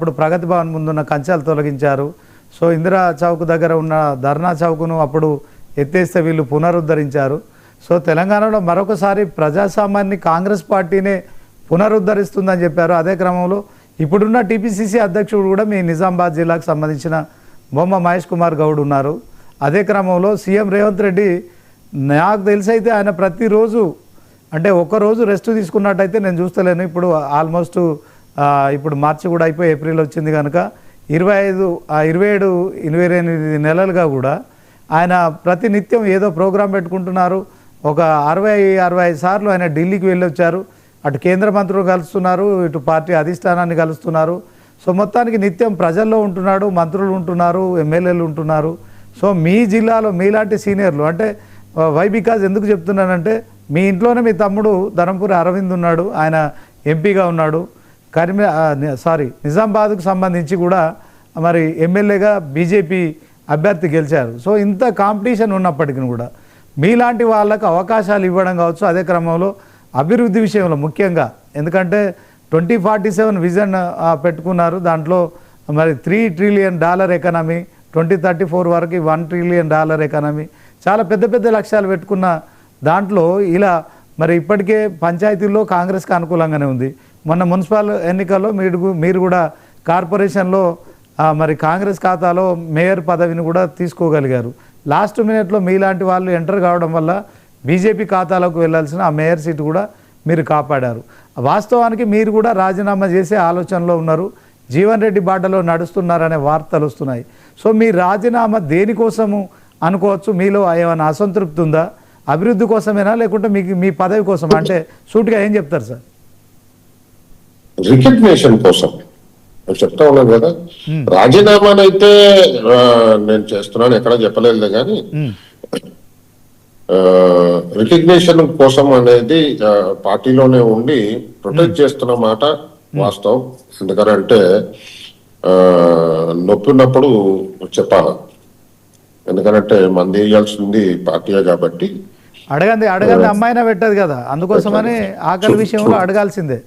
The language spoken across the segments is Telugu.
ఇప్పుడు ప్రగతి భవన్ ముందున్న కంచెలు తొలగించారు. సో ఇందిరా చౌక్ దగ్గర ఉన్న ధర్నా చౌక్ను అప్పుడు ఎత్తేస్తే వీళ్ళు పునరుద్ధరించారు. సో తెలంగాణలో మరొకసారి ప్రజాస్వామ్యాన్ని కాంగ్రెస్ పార్టీనే పునరుద్ధరిస్తుందని చెప్పారు. అదే క్రమంలో ఇప్పుడున్న టీపీసీసీ అధ్యక్షుడు కూడా మీ నిజామాబాద్ జిల్లాకు సంబంధించిన బొమ్మ మహేష్ కుమార్ గౌడ్ ఉన్నారు. అదే క్రమంలో సీఎం రేవంత్ రెడ్డి నాకు తెలిసైతే ఆయన ప్రతిరోజు అంటే ఒక్కరోజు రెస్ట్ తీసుకున్నట్టయితే నేను చూస్తలేను. ఇప్పుడు ఆల్మోస్ట్ ఇప్పుడు మార్చి కూడా అయిపోయి ఏప్రిల్ వచ్చింది కనుక 27 28 నెలలుగా కూడా ఆయన ప్రతినిత్యం ఏదో ప్రోగ్రాం పెట్టుకుంటున్నారు. ఒక 65 సార్లు ఆయన ఢిల్లీకి వెళ్ళి వచ్చారు. అటు కేంద్ర మంత్రులు కలుస్తున్నారు, ఇటు పార్టీ అధిష్టానాన్ని కలుస్తున్నారు. సో మొత్తానికి నిత్యం ప్రజల్లో ఉంటున్నాడు, మంత్రులు ఉంటున్నారు, ఎమ్మెల్యేలు ఉంటున్నారు. సో మీ జిల్లాలో మీలాంటి సీనియర్లు అంటే వై బికాజ్ ఎందుకు చెప్తున్నానంటే మీ ఇంట్లోనే మీ తమ్ముడు ధరంపూరి అరవింద్ ఉన్నాడు, ఆయన ఎంపీగా ఉన్నాడు. నిజామాబాద్కు సంబంధించి కూడా మరి ఎమ్మెల్యేగా బీజేపీ అభ్యర్థి గెలిచారు. సో ఇంత కాంపిటీషన్ ఉన్నప్పటికీ కూడా మీలాంటి వాళ్ళకు అవకాశాలు ఇవ్వడం కావచ్చు. అదే క్రమంలో అభివృద్ధి విషయంలో ముఖ్యంగా ఎందుకంటే 2047 విజన్ పెట్టుకున్నారు. దాంట్లో మరి $3 ట్రిలియన్ ఎకానమీ, 2034 వరకు $1 ట్రిలియన్ ఎకానమీ, చాలా పెద్ద పెద్ద లక్ష్యాలు పెట్టుకున్న దాంట్లో ఇలా మరి ఇప్పటికే పంచాయతీల్లో కాంగ్రెస్కి అనుకూలంగానే ఉంది. మొన్న మున్సిపల్ ఎన్నికల్లో మీరు కూడా కార్పొరేషన్లో మరి కాంగ్రెస్ ఖాతాలో మేయర్ పదవిని కూడా తీసుకోగలిగారు. లాస్ట్ మినిట్లో మీలాంటి వాళ్ళు ఎంటర్ కావడం వల్ల బీజేపీ ఖాతాలోకి వెళ్లాల్సిన ఆ మేయర్ సీటు కూడా మీరు కాపాడారు. వాస్తవానికి మీరు కూడా రాజీనామా చేసే ఆలోచనలో ఉన్నారు, జీవన్ రెడ్డి బాటలో నడుస్తున్నారనే వార్తలు వస్తున్నాయి. సో మీ రాజీనామా దేనికోసము అనుకోవచ్చు? మీలో ఏమైనా అసంతృప్తి ఉందా? అభివృద్ధి కోసమేనా లేకుంటే మీకు మీ పదవి కోసం? అంటే సూటిగా ఏం చెప్తారు సార్? రికగ్నిషన్ కోసం చెప్తా ఉన్నాను కదా. రాజీనామానైతే నేను చేస్తున్నాను, ఎక్కడ చెప్పలేదు. కానీ రికగ్నిషన్ కోసం అనేది పార్టీలోనే ఉండి ప్రొటెక్ట్ చేస్తున్న మాట వాస్తవం. ఎందుకంటే నొప్పి ఉన్నప్పుడు చెప్పాలి. ఎందుకంటే మంది వేయాల్సింది పార్టీయే కాబట్టి అడగండి అమ్మాయినా పెట్టదు కదా, అందుకోసమని ఆకలి విషయంలో అడగాల్సిందే.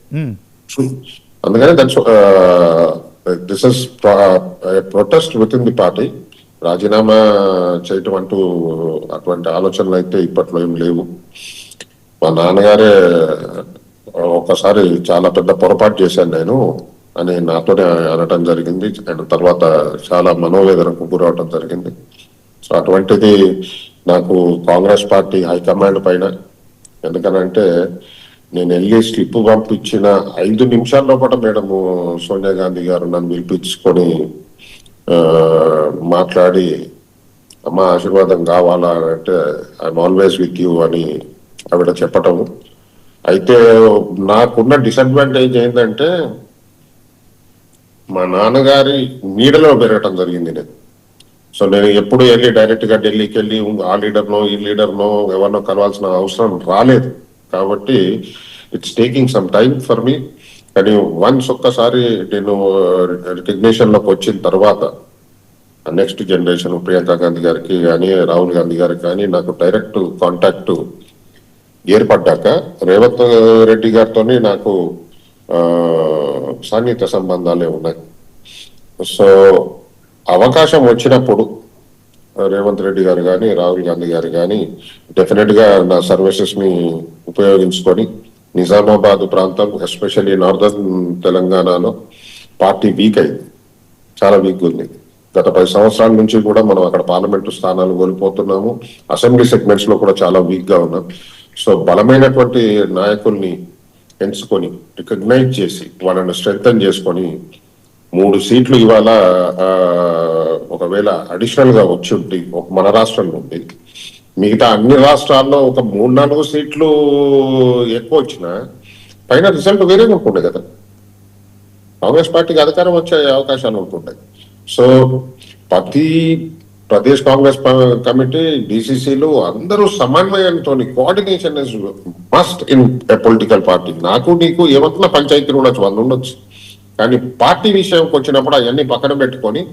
అందుకని this is protest with in the party. రాజీనామా చేయటం అంటూ అటువంటి ఆలోచనలు అయితే ఇప్పట్లో ఏం లేవు. మా నాన్నగారే ఒకసారి చాలా పెద్ద పొరపాటు చేశాను నేను అని నాతోనే అనటం జరిగింది. అండ్ తర్వాత చాలా మనోవేదనకు గురవటం జరిగింది. సో అటువంటిది నాకు కాంగ్రెస్ పార్టీ హైకమాండ్ పైన, ఎందుకనంటే నేను వెళ్ళి స్లిప్ పంపించిన 5 నిమిషాల్లో పాటు మేడం సోనియా గాంధీ గారు నన్ను పిలిపించుకొని మాట్లాడి అమ్మ ఆశీర్వాదం కావాలా అంటే ఐఎమ్ ఆల్వేస్ విత్ యూ అని ఆవిడ చెప్పటము. అయితే నాకున్న డిసడ్వాంటేజ్ ఏంటంటే మా నాన్నగారి నీడలో పెరగటం జరిగింది నేను. సో నేను ఎప్పుడు వెళ్ళి డైరెక్ట్ గా ఢిల్లీకి వెళ్ళి ఆ లీడర్నో ఈ లీడర్నో ఎవరినో కలవాల్సిన అవసరం రాలేదు. కాబట్టి it's taking some time for me. కానీ వన్స్ ఒక్కసారి నేను రికగ్నిషన్ లోకి వచ్చిన తర్వాత నెక్స్ట్ జనరేషన్ ప్రియాంక గాంధీ గారికి కానీ రాహుల్ గాంధీ గారికి కానీ నాకు డైరెక్ట్ కాంటాక్ట్ ఏర్పడ్డాక రేవంత్ రెడ్డి గారితో నాకు సాన్నిహిత సంబంధాలే ఉన్నాయి. సో అవకాశం వచ్చినప్పుడు రేవంత్ రెడ్డి గారు కానీ రాహుల్ గాంధీ గారు కానీ డెఫినెట్ గా నా సర్వీసెస్ ని ఉపయోగించుకొని నిజామాబాద్ ప్రాంతం ఎస్పెషల్లీ నార్దర్న్ తెలంగాణలో పార్టీ వీక్ అయింది, చాలా వీక్ ఉంది. గత 10 సంవత్సరాల నుంచి కూడా మనం అక్కడ పార్లమెంటు స్థానాలు కోల్పోతున్నాము. అసెంబ్లీ సెగ్మెంట్స్ లో కూడా చాలా వీక్ గా ఉన్నాం. సో బలమైనటువంటి నాయకుల్ని ఎంచుకొని రికగ్నైజ్ చేసి వాళ్ళని స్ట్రెంగ్తన్ చేసుకొని 3 సీట్లు ఇవాళ ఒకవేళ అడిషనల్ గా వచ్చి ఉంటే మన రాష్ట్రం నుండి మిగతా అన్ని రాష్ట్రాల్లో ఒక 3-4 సీట్లు ఎక్కువ వచ్చినా పైన రిజల్ట్ వేరే ఉంటుండే కదా, కాంగ్రెస్ పార్టీకి అధికారం వచ్చే అవకాశాలు ఉంటుంటాయి. సో ప్రతి ప్రదేశ్ కాంగ్రెస్ కమిటీ, డిసిసిలు అందరూ సమన్వయంతో coordination is must in a political party. నాకు నీకు ఏమన్నా పంచాయతీలు ఉండొచ్చు, 100 ఉండొచ్చు. కానీ పార్టీ విషయంకి వచ్చినప్పుడు అవన్నీ పక్కన పెట్టుకొని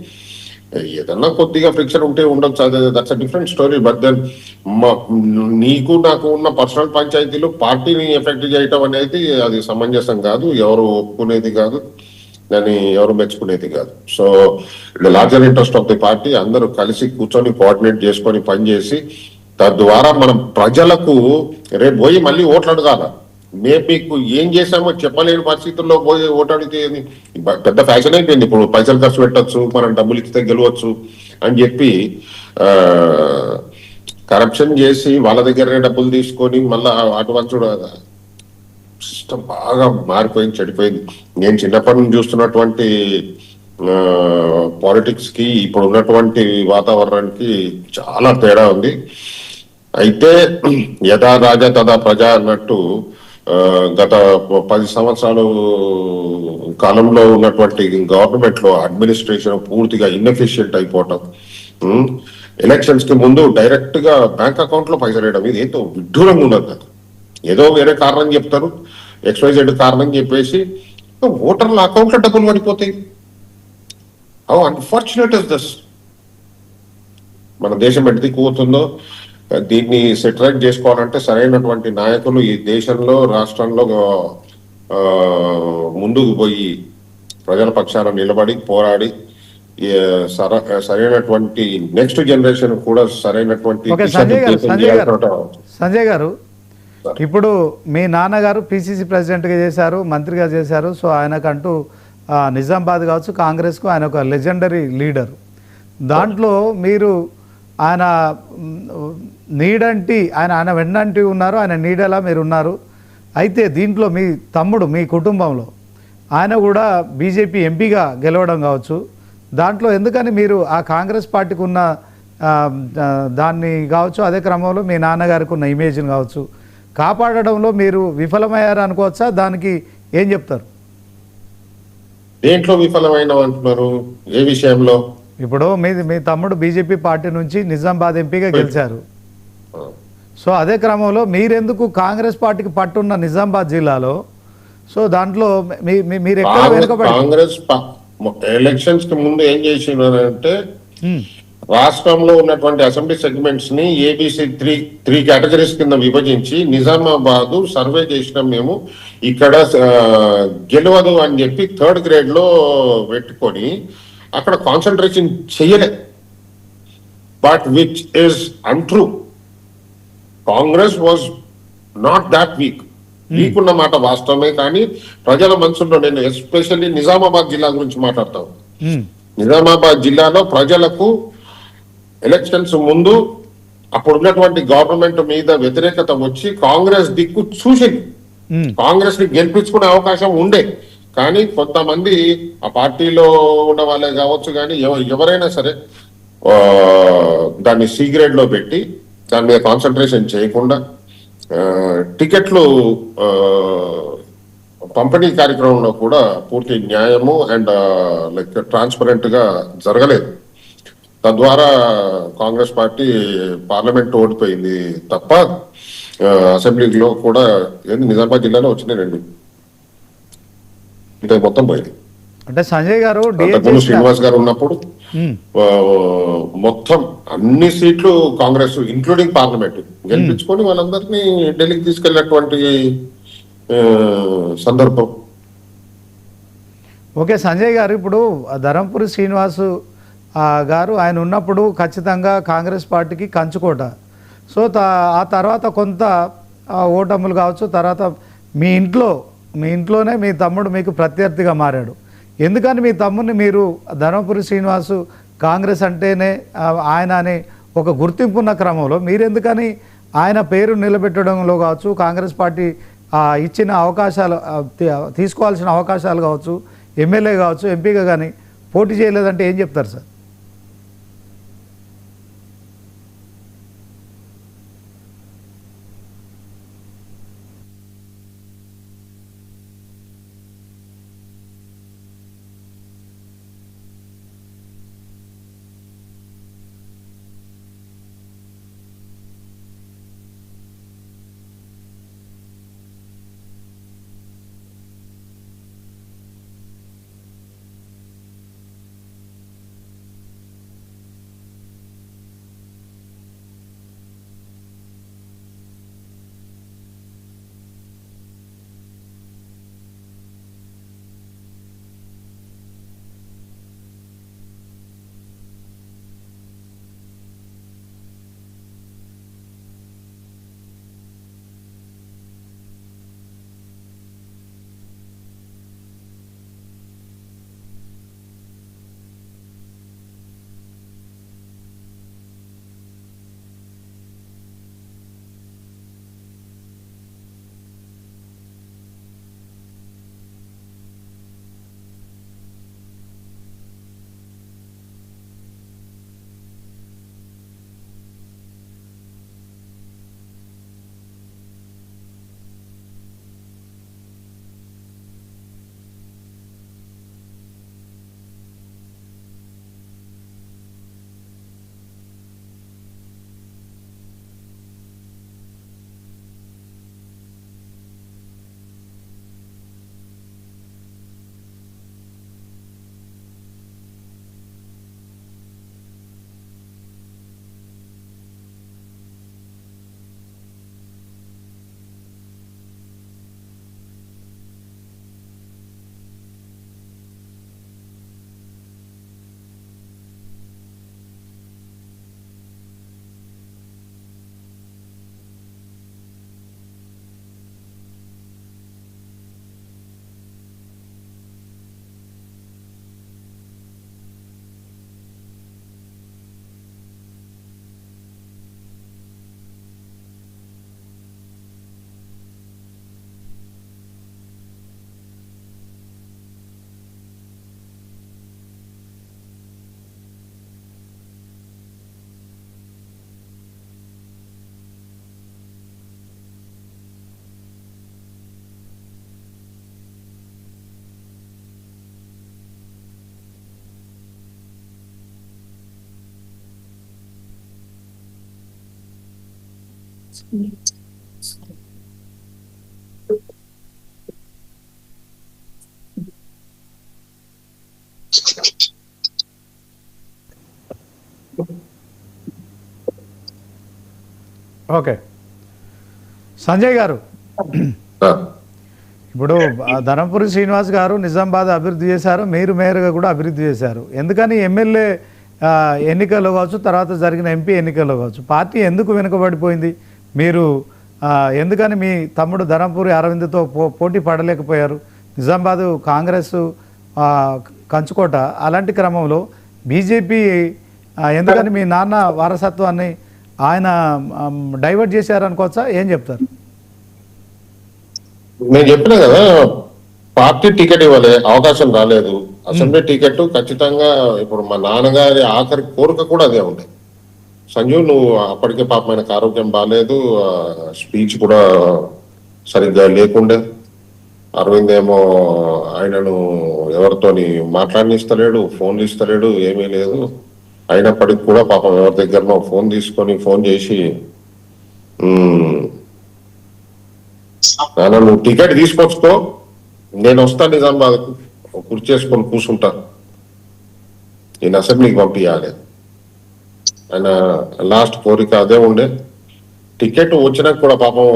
ఏదన్నా కొద్దిగా ఫ్రిక్షన్ ఉంటే ఉండొచ్చు, that's a different story. But then నీకు నాకు ఉన్న పర్సనల్ పంచాయతీలు పార్టీని ఎఫెక్ట్ చేయటం అనేది అది సమంజసం కాదు, ఎవరు ఒప్పుకునేది కాదు. దాన్ని ఎవరు మెచ్చుకునేది కాదు. So the larger interest of the party అందరూ కలిసి కూర్చొని కోఆర్డినేట్ చేసుకొని పనిచేసి తద్వారా మనం ప్రజలకు రేపు పోయి మళ్ళీ ఓట్లు అడగాల. మేము మీకు ఏం చేశామో చెప్పలేని పరిస్థితుల్లో పోయి ఓటు అడిగితే పెద్ద ఫ్యాషన్ అయిపోయింది. ఇప్పుడు పైసలు ఖర్చు పెట్టచ్చు, మనం డబ్బులు ఇస్తే గెలవచ్చు అని చెప్పి కరప్షన్ చేసి వాళ్ళ దగ్గరనే డబ్బులు తీసుకొని మళ్ళా అటు సిస్టమ్ బాగా మారిపోయింది, చెడిపోయింది. నేను చిన్నప్పటి నుంచి చూస్తున్నటువంటి పాలిటిక్స్ కి ఇప్పుడు ఉన్నటువంటి వాతావరణానికి చాలా తేడా ఉంది. అయితే యథా రాజా తదా ప్రజ అన్నట్టు గత 10 సంవత్సరాలు కాలంలో ఉన్నటువంటి గవర్నమెంట్ లో అడ్మినిస్ట్రేషన్ పూర్తిగా ఇన్ఎఫిషియెంట్ అయిపోవటం, ఎలక్షన్స్ కి ముందు డైరెక్ట్ గా బ్యాంక్ అకౌంట్ లో పైసలు వేయడం, ఇది ఏంటో విడ్డూరంగా ఉండదు కదా. ఏదో వేరే కారణం చెప్తారు, XYZ కారణం చెప్పేసి ఓటర్ల అకౌంట్ లో డబ్బులు పడిపోతాయి. How unfortunate is this. మన దేశం ఎటు దిక్కుపోతుందో దీన్ని సెటిలైట్ చేసుకోవాలంటే సరైనటువంటి నాయకులు ఈ దేశంలో రాష్ట్రంలో ముందుకు పోయి ప్రజల పక్షాన నిలబడి పోరాడి సరైనటువంటి నెక్స్ట్ జనరేషన్ కూడా సరైనటువంటి సంజయ్ గారు ఇప్పుడు మీ నాన్నగారు PCC ప్రెసిడెంట్గా చేశారు, మంత్రిగా చేశారు. సో ఆయనకంటూ నిజామాబాద్ కావచ్చు, కాంగ్రెస్కు ఆయన ఒక లెజెండరీ లీడర్. దాంట్లో మీరు ఆయన నీడంటి ఆయన వెన్నంటి ఉన్నారు, ఆయన నీడలా మీరు ఉన్నారు. అయితే దీంట్లో మీ తమ్ముడు మీ కుటుంబంలో ఆయన కూడా బీజేపీ ఎంపీగా గెలవడం కావచ్చు. దాంట్లో ఎందుకని మీరు ఆ కాంగ్రెస్ పార్టీకి ఉన్న దాన్ని కావచ్చు, అదే క్రమంలో మీ నాన్నగారికి ఉన్న ఇమేజ్ని కావచ్చు కాపాడడంలో మీరు విఫలమయ్యారు అనుకోవచ్చా? దానికి ఏం చెప్తారు? దేంట్లో విఫలమైన అంటున్నారు? ఏ విషయంలో? ఇప్పుడు మీ తమ్ముడు బీజేపీ పార్టీ నుంచి నిజామాబాద్ ఎంపీగా గెలిచారు. సో అదే క్రమంలో మీరెందుకు కాంగ్రెస్ పార్టీకి పట్టున్న నిజామాబాద్ జిల్లాలో, సో దాంట్లో మీరు ఎక్కడ వెనుకబడి? కాంగ్రెస్ ఎలక్షన్స్ కి ముందు ఏం చేసినారంటే రాష్ట్రంలో ఉన్నటువంటి అసెంబ్లీ సెగ్మెంట్స్ ని ABC త్రీ కేటగిరీస్ కింద విభజించి నిజామాబాద్ సర్వే చేసినాం మేము, ఇక్కడ గెలవదు అని చెప్పి 3rd గ్రేడ్ లో పెట్టుకొని అక్కడ కాన్సన్ట్రేషన్ చెయ్యలే. But which is untrue. Congress was not that weak. Weak ఉన్న మాట వాస్తవమే, కానీ ప్రజల మనసులో, నేను ఎస్పెషల్లీ నిజామాబాద్ జిల్లా గురించి మాట్లాడతాను. నిజామాబాద్ జిల్లాలో ప్రజలకు ఎలక్షన్స్ ముందు అప్పుడున్నటువంటి గవర్నమెంట్ మీద వ్యతిరేకత వచ్చి కాంగ్రెస్ దిక్కు చూసింది. కాంగ్రెస్ ని గెలిపించుకునే అవకాశం ఉండే, కానీ కొంతమంది ఆ పార్టీలో ఉన్న వాళ్ళే కావచ్చు, కానీ ఎవరైనా సరే దాన్ని C గ్రేడ్ లో పెట్టి దాని మీద కాన్సన్ట్రేషన్ చేయకుండా టికెట్లు పంపిణీ కార్యక్రమంలో కూడా పూర్తి న్యాయము అండ్ లైక్ ట్రాన్స్పరెంట్ గా జరగలేదు. తద్వారా కాంగ్రెస్ పార్టీ పార్లమెంట్ ఓడిపోయింది తప్ప అసెంబ్లీలో కూడా నిజామాబాద్ జిల్లాలో వచ్చినాయి 2, ఇంత మొత్తం పోయింది. అంటే సంజయ్ గారు శ్రీనివాస్ గారు ఉన్నప్పుడు మొత్తం అన్ని సీట్లు కాంగ్రెస్ ఇంక్లూడింగ్ పార్లమెంట్ గెలిపించుకొని వాళ్ళందరినీ ఢిల్లీకి తీసుకెళ్ళినటువంటి సందర్భం. ఓకే సంజయ్ గారు, ఇప్పుడు ధరంపురి శ్రీనివాస్ గారు ఆయన ఉన్నప్పుడు ఖచ్చితంగా కాంగ్రెస్ పార్టీకి కంచుకోట. సో ఆ తర్వాత కొంత ఓటములు కావచ్చు, తర్వాత మీ ఇంట్లోనే మీ తమ్ముడు మీకు ప్రత్యర్థిగా మారాడు. ఎందుకని మీ తమ్ముడిని మీరు ధర్మపురి శ్రీనివాసు కాంగ్రెస్ అంటేనే ఆయన అని ఒక గుర్తింపు ఉన్న క్రమంలో మీరెందుకని ఆయన పేరు నిలబెట్టడంలో కావచ్చు, కాంగ్రెస్ పార్టీ ఇచ్చిన అవకాశాలు తీసుకోవాల్సిన అవకాశాలు కావచ్చు, ఎమ్మెల్యే కావచ్చు, ఎంపీగా కానీ పోటీ చేయలేదంటే ఏం చెప్తారు సార్? ఓకే సంజయ్ గారు, ఇప్పుడు ధర్మపురి శ్రీనివాస్ గారు నిజామాబాద్ అభివృద్ధి చేశారు, మీరు మేయర్గా కూడా అభివృద్ధి చేశారు. ఎందుకని ఎమ్మెల్యే ఎన్నికల్లో కావచ్చు, తర్వాత జరిగిన ఎంపీ ఎన్నికల్లో కావచ్చు పార్టీ ఎందుకు వెనుకబడిపోయింది? మీరు ఎందుకని మీ తమ్ముడు ధర్మపురి అరవింద్తో పోటీ పడలేకపోయారు? నిజామాబాద్ కాంగ్రెస్ కంచుకోట, అలాంటి క్రమంలో బీజేపీ ఎందుకని మీ నాన్న వారసత్వాన్ని ఆయన డైవర్ట్ చేశారనుకోవచ్చా? ఏం చెప్తారు? నేను చెప్పిన కదా, పార్టీ టికెట్ ఇవ్వలే, అవకాశం రాలేదు. అసెంబ్లీ టికెట్ ఖచ్చితంగా ఇప్పుడు మా నాన్నగారి ఆఖరి కోరిక కూడా అదే ఉండే. సంజీవ్, నువ్వు అప్పటికే పాపం ఆయనకు ఆరోగ్యం బాగాలేదు, స్పీచ్ కూడా సరిగ్గా లేకుండే. అరవింద్ ఏమో ఆయనను ఎవరితోని మాట్లాడనిస్తలేడు, ఫోన్లు ఇస్తలేడు, ఏమీ లేదు. అయినప్పటికి కూడా పాపం ఎవరి దగ్గరనో ఫోన్ తీసుకొని ఫోన్ చేసి, నాన్న నువ్వు టికెట్ తీసుకొచ్చుకో, నేను వస్తాను నిజామాబాద్కు, కుర్చీ చేసుకొని కూర్చుంటా, నేను అసెంబ్లీకి పంపించాలి. ఆయన లాస్ట్ కోరిక అదే ఉండే. టికెట్ వచ్చినాక కూడా పాపం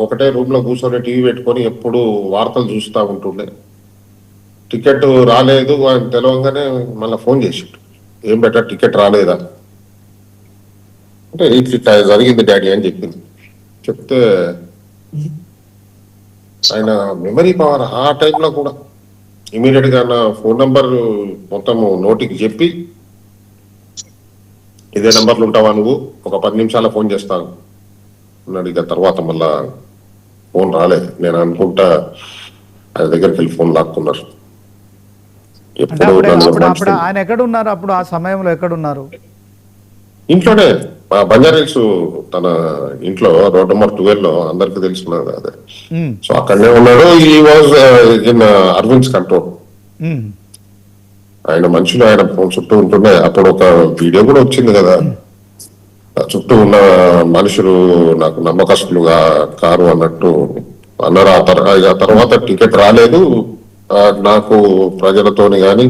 ఒకటే రూమ్ లో కూర్చొని టీవీ పెట్టుకొని ఎప్పుడు వార్తలు చూస్తూ ఉంటుండే. టికెట్ రాలేదు అని తెలవగానే మళ్ళీ ఫోన్ చేసిండు, ఏం బెటర్ టికెట్ రాలేదా అంటే, ఇట్లా జరిగింది డాడీ అని చెప్పింది. చెప్తే ఆయన మెమరీ పవర్ ఆ టైంలో కూడా ఇమీడియట్ గా నా ఫోన్ నంబర్ మొత్తం నోటికి చెప్పి, ఇదే నంబర్లు ఉంటావా నువ్వు, ఒక 10 నిమిషాల ఫోన్ చేస్తాను అన్నాడు. ఇక తర్వాత మళ్ళా ఫోన్ రాలేదు. నేను అనుకుంటా ఆయన దగ్గరికి వెళ్ళి ఫోన్ లాక్కున్నారు. ఆయన ఎక్కడున్నారు అప్పుడు? ఆ సమయంలో ఎక్కడున్నారు? ఇంట్లోనే, బంజారాహిల్స్ తన ఇంట్లో, రోడ్ నెంబర్ 12 లో, అందరికి తెలుసుకున్నది అదే. సో అక్కడనే ఉన్నాడు. ఈ వాజ్ ఇన్ అరవింద్స్ కంట్రోల్. ఆయన మనుషులు ఆయన చుట్టూ ఉంటుండే. అప్పుడు ఒక వీడియో కూడా వచ్చింది కదా, చుట్టూ ఉన్న మనుషులు నాకు నమ్మకస్తులుగా కారు అన్నట్టు అన్నారు. ఆ తర్వాత టికెట్ రాలేదు నాకు, ప్రజలతోని కానీ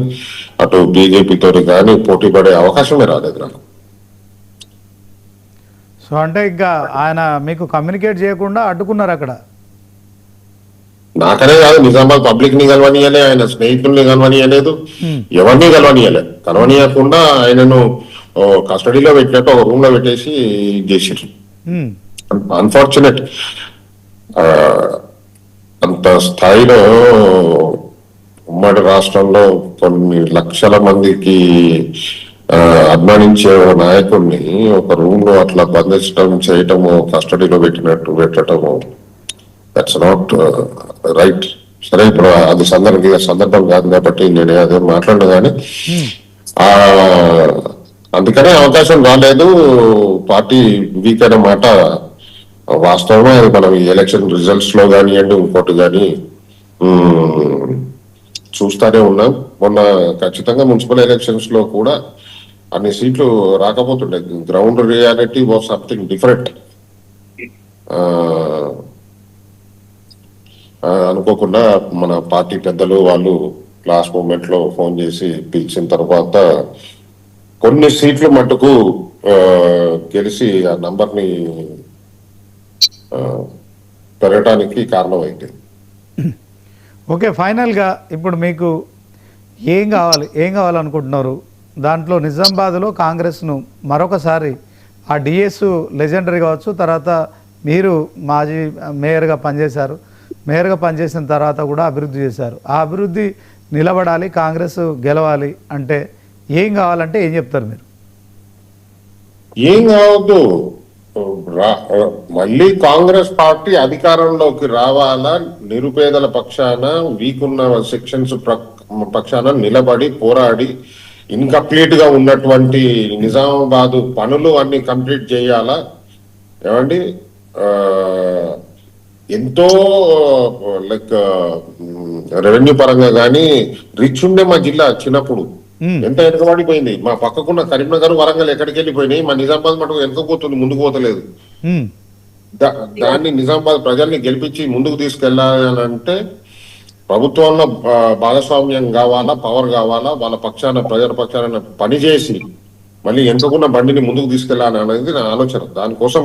అటు బీజేపీతోని కానీ పోటీ పడే అవకాశమే రాలేదు నాకు. సో అంటే ఇంకా ఆయన మీకు కమ్యూనికేట్ చేయకుండా అడ్డుకున్నారు అక్కడ? నాకనే కాదు, నిజామాబాద్ పబ్లిక్ ని కలవనీయలే, ఆయన స్నేహితుల్ని కలవనీయలేదు, ఎవరిని కలవనీయకుండా ఆయనను కస్టడీలో పెట్టినట్టు ఒక రూమ్ లో పెట్టేసి చేసిరు. అన్ఫార్చునేట్, అంత స్థాయిలో ఉమ్మడి రాష్ట్రంలో కొన్ని లక్షల మందికి అభిమానించే నాయకుడిని ఒక రూమ్ లో అట్లా బంధించడం, చేయటము, కస్టడీలో పెట్టటము, దట్స్ నాట్ రైట్. సరే, ఇప్పుడు అది సందర్భం కాదు కాబట్టి నేను అదే మాట్లాడను, కానీ అందుకనే అవకాశం రాలేదు. పార్టీ వీక్ అయిన మాట వాస్తవమే. అది మనం ఈ ఎలక్షన్ రిజల్ట్స్ లో కానివ్వండి, ఇంకోటి కానీ చూస్తానే ఉన్నాం. మొన్న ఖచ్చితంగా మున్సిపల్ ఎలక్షన్స్ లో కూడా అన్ని సీట్లు రాకపోతుండే. Ground reality was something different. అనుకోకుండా మన పార్టీ పెద్దలు వాళ్ళు లాస్ట్ మూమెంట్ లో ఫోన్ చేసి పిలిచిన తర్వాత కొన్ని సీట్లు మటుకు గెలిచి ఆ నంబర్ని పెరగటానికి కారణమైంది. ఓకే, ఫైనల్గా ఇప్పుడు మీకు ఏం కావాలనుకుంటున్నారు? దాంట్లో నిజామాబాద్లో కాంగ్రెస్ను మరొకసారి ఆ డిఎస్ లెజెండరీ కావచ్చు, తర్వాత మీరు మాజీ మేయర్గా పనిచేశారు, మేయర్గా పనిచేసిన తర్వాత కూడా అభివృద్ధి చేశారు. ఆ అభివృద్ధి నిలబడాలి, కాంగ్రెస్ గెలవాలి అంటే ఏం కావాలంటే ఏం చెప్తారు మీరు? ఏం కావద్దు, మళ్ళీ కాంగ్రెస్ పార్టీ అధికారంలోకి రావాలా, నిరుపేదల పక్షాన, వీకున్న సెక్షన్స్ పక్షాన నిలబడి పోరాడి ఇన్కంప్లీట్ గా ఉన్నటువంటి నిజామాబాద్ పనులు అన్ని కంప్లీట్ చేయాలా. ఏమండి, ఎంతో లైక్ రెవెన్యూ పరంగా కానీ రిచ్ ఉండే మా జిల్లా చిన్నప్పుడు ఎంత వెనకబడిపోయింది. మా పక్కకున్న కరీంనగర్, వరంగల్ ఎక్కడికి వెళ్ళిపోయినాయి, మా నిజామాబాద్ మటుకు వెనకపోతుంది, ముందుకు పోతలేదు. దాన్ని నిజామాబాద్ ప్రజల్ని గెలిపించి ముందుకు తీసుకెళ్లాలంటే ప్రభుత్వంలో భాగస్వామ్యం కావాలా, పవర్ కావాలా, వాళ్ళ పక్షాన ప్రజల పక్షాన పనిచేసి మళ్ళీ ఎన్నుకున్న బండిని ముందుకు తీసుకెళ్లాలి అనేది నా ఆలోచన. దానికోసం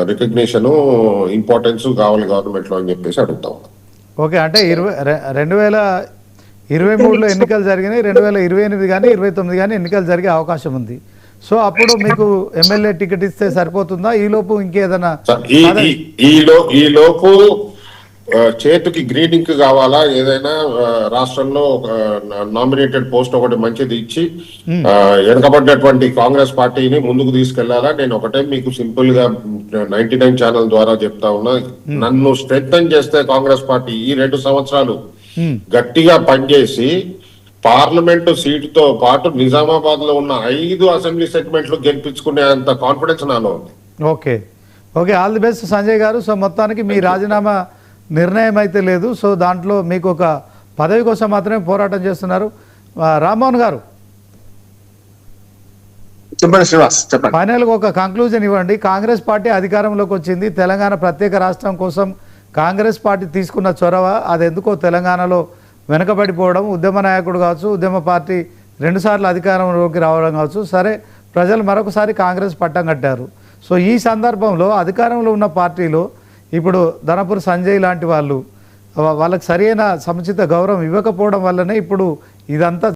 రికగ్నిషన్ ఇంపార్టెన్స్ కావాలి గవర్నమెంట్ లో అని చెప్పేసి అడుగుతాం. ఓకే, అంటే 2023లో ఎన్నికలు జరిగినాయి, 2028 కానీ 29 కానీ ఎన్నికలు జరిగే అవకాశం ఉంది. సో అప్పుడు మీకు ఎమ్మెల్యే టికెట్ ఇస్తే సరిపోతుందా? ఈలోపు ఇంకేదైనా ఈ లోపు చేతికి గ్రీన్ ఇంక్ కావాలా, ఏదైనా రాష్ట్రంలో నామినేటెడ్ పోస్ట్ ఒకటి మంచిది ఇచ్చి వెనకబడ్డటువంటి కాంగ్రెస్ పార్టీని ముందుకు తీసుకెళ్లాలా. నేను ఒకటే మీకు సింపుల్ గా 99 ఛానల్ ద్వారా చెప్తా ఉన్నా, నన్ను స్ట్రెంథన్ చేస్తే కాంగ్రెస్ పార్టీ ఈ 2 సంవత్సరాలు గట్టిగా పనిచేసి పార్లమెంటు సీటుతో పాటు నిజామాబాద్ లో ఉన్న 5 అసెంబ్లీ సెగ్మెంట్లు గెలిపించుకునే అంత కాన్ఫిడెన్స్ నాలో ఉంది. Okay okay, all the best Sanjay గారు. సో మొత్తానికి మీ రాజీనామా నిర్ణయం అయితే లేదు. సో దాంట్లో మీకు ఒక పదవి కోసం మాత్రమే పోరాటం చేస్తున్నారు. రామ్మోహన్ గారు, చెప్పండి శ్రీనివాస్, చెప్పండి. ఫైనల్గా ఒక కంక్లూజన్ ఇవ్వండి. కాంగ్రెస్ పార్టీ అధికారంలోకి వచ్చింది, తెలంగాణ ప్రత్యేక రాష్ట్రం కోసం కాంగ్రెస్ పార్టీ తీసుకున్న చొరవ అది ఎందుకో తెలంగాణలో వెనకబడిపోవడం, ఉద్యమ నాయకుడు కావచ్చు, ఉద్యమ పార్టీ 2 సార్లు అధికారంలోకి రావడం కావచ్చు, సరే ప్రజలు మరొకసారి కాంగ్రెస్ పట్టం కట్టారు. సో ఈ సందర్భంలో అధికారంలో ఉన్న పార్టీలో ఇప్పుడు ధనపూర్ సంజయ్ లాంటి వాళ్ళకి సరైన సముచిత గౌరవం ఇవ్వకపోవడం వల్లనే ఇప్పుడు ఇదంతా